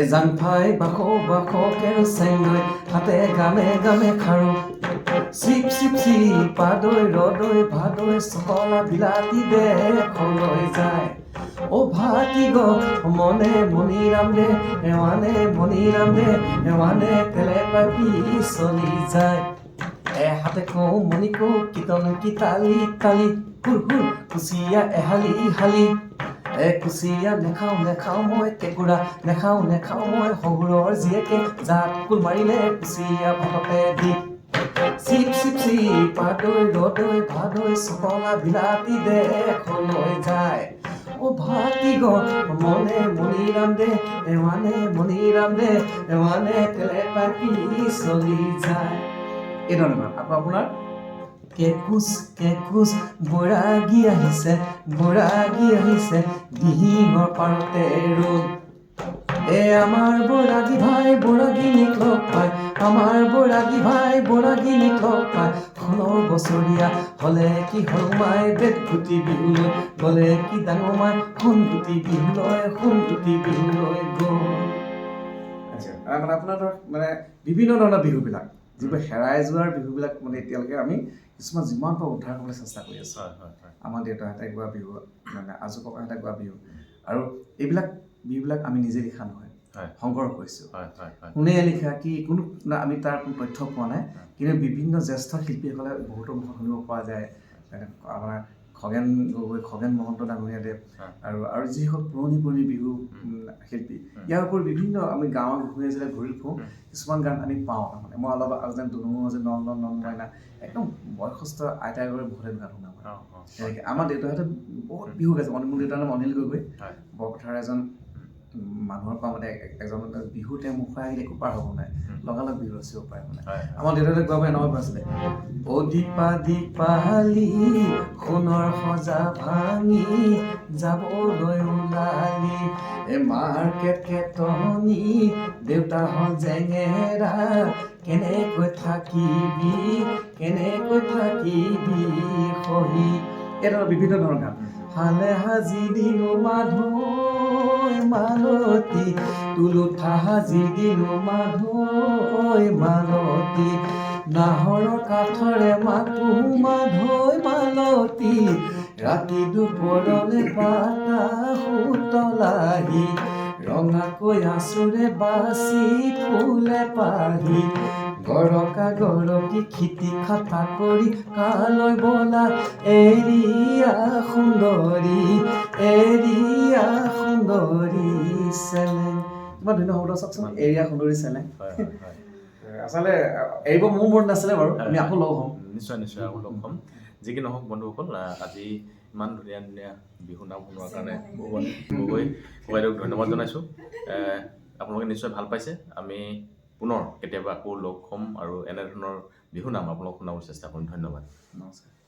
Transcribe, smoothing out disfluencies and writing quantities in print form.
জাংফাই Bach kerosene লৈ হাতে গামে গামে খাৰো চিপ চিপ চিপ পাদৈ ৰদৈ ভাদৈ চকলা বিলাতী দেশলৈ যায় ও ভাতি গ মনে মণিৰাম দে এৱানে মণিৰাম দে এৱানে তেলে পাপি চলি যায় হাতে কওঁ মণি কওঁ কীৰ্তন কি তালি তালি হুৰ হুৰ কুচিয়া এহালি হালি কুচিয়া নেখাওঁ মই কেঁকুৰা নেখাওঁ মই শহুৰৰ জীয়েকে জাত কুল মাৰিলে কুচিয়া ভাততে দি চিপ চিপ চিপ পাদৈ ৰদৈ ভাদৈ চকলা বিলাতী দেশলৈ যায় ও ভাতি গ মনে মণিৰাম দে এৱানে মণিৰাম দে এৱানে তেলে পাপি চলি যায় এইধৰণে আকৌ আপোনাৰ কেকুচ বৈৰাগী আহিছে দিহিঙৰ পাৰতে ৰ'ল আমাৰ বৈৰাগী ভাই বৈৰাগীনিক লগ পায় আমাৰ বৈৰাগী ভাই বৈৰাগীনিক লগ পায় ১৬ বছৰীয়া হ'লে কি হ'ল মাই বেট গুটি বিহুলৈ গ'লে কি ডাঙৰ মাই সোণগুটি বিহুলৈ গ'ল আচ্ছা মানে আপোনাৰ মানে বিভিন্ন ধৰণৰ বিহুবিলাক যিবোৰ হেৰাই যোৱাৰ বিহুবিলাক মানে এতিয়ালৈকে আমি কিছুমান যিমান পাৰোঁ উদ্ধাৰ কৰিবলৈ চেষ্টা কৰি আছোঁ আমাৰ দেউতাহঁতে গোৱা বিহু মানে আজো ককাহঁতে গোৱা বিহু আৰু এইবিলাক বিহুবিলাক আমি নিজে লিখা নহয় সংগ্ৰহ কৰিছোঁ কোনে লিখা কি কোনো আমি তাৰ কোনো তথ্য পোৱা নাই কিন্তু বিভিন্ন জ্যেষ্ঠ শিল্পীসকলে বহুতো মুখত শুনিব পৰা যায় আপোনাৰ খগেন মহন্ত ডাঙৰীয়াদেৱ আৰু যিসকল পুৰণি বিহু শিল্পী ইয়াৰ উপৰি বিভিন্ন আমি গাঁৱৰ ঘূৰি যেতিয়া ঘূৰি ফুৰোঁ কিছুমান গান আমি পাওঁ মানে মই অলপ যেন দুনুমুৰ যে নন মইনা একদম বয়সস্থ আইতাই গৈ বহুত গান শুনা তেনেকৈ আমাৰ দেউতাহঁতে বহুত বিহু গাইছে মোৰ দেউতাৰ নাম অনিল গগৈ বৰপথাৰ এজন মানুহৰ পৰা মানে এজন বিহু তেওঁ মুখৰ আহিলে একো পাৰ হ'ব নাই লগালগ বিহু ৰচিব পাৰে মানে আমাৰ দেউতাহঁতে গোৱা এনেকুৱা আছিলে অ দীপালি সোণৰ সজা ভাঙি যাবলৈ ওলালি মাৰ্কেট কেটনি দেউতা হ'ল জেঙেৰা কেনেকৈ থাকিবি সহি এইদৰে বিভিন্ন ধৰণৰ গান হালে হাজি দিলো মাধৈ মালতী তুলুঠা হাজি দিলো মাধৈ মালতী নাহৰৰ কাঠৰে মাতো মাধৈ মালতী ৰাতি দুপৰলে পাতা সুতলাহি ৰঙাকৈ আঁচোৰে বাচি ফুলে পাহি গৰকি খিতি খাটা কৰি কালৈ বলা এৰিয়া সুন্দৰী চেলেং কিমান ধুনীয়া শব্দ চাওকচোন এৰিয়া সুন্দৰী চেলেং আচলতে এৰিব মোৰ মন নাছিলে বাৰু আমি আকৌ লগ হ'ম নিশ্চয় আকৌ লগ হ'ম যি কি নহওক বন্ধুসকল আজি ইমান ধুনীয়া বিহু নাম শুনোৱাৰ কাৰণে ভুৱন গগৈ বাইদেউক ধন্যবাদ জনাইছোঁ আপোনালোকে নিশ্চয় ভাল পাইছে আমি পুনৰ কেতিয়াবা আকৌ লগ হ'ম আৰু এনেধৰণৰ বিহু নাম আপোনালোকক শুনাবৰ চেষ্টা কৰিম ধন্যবাদ নমস্কাৰ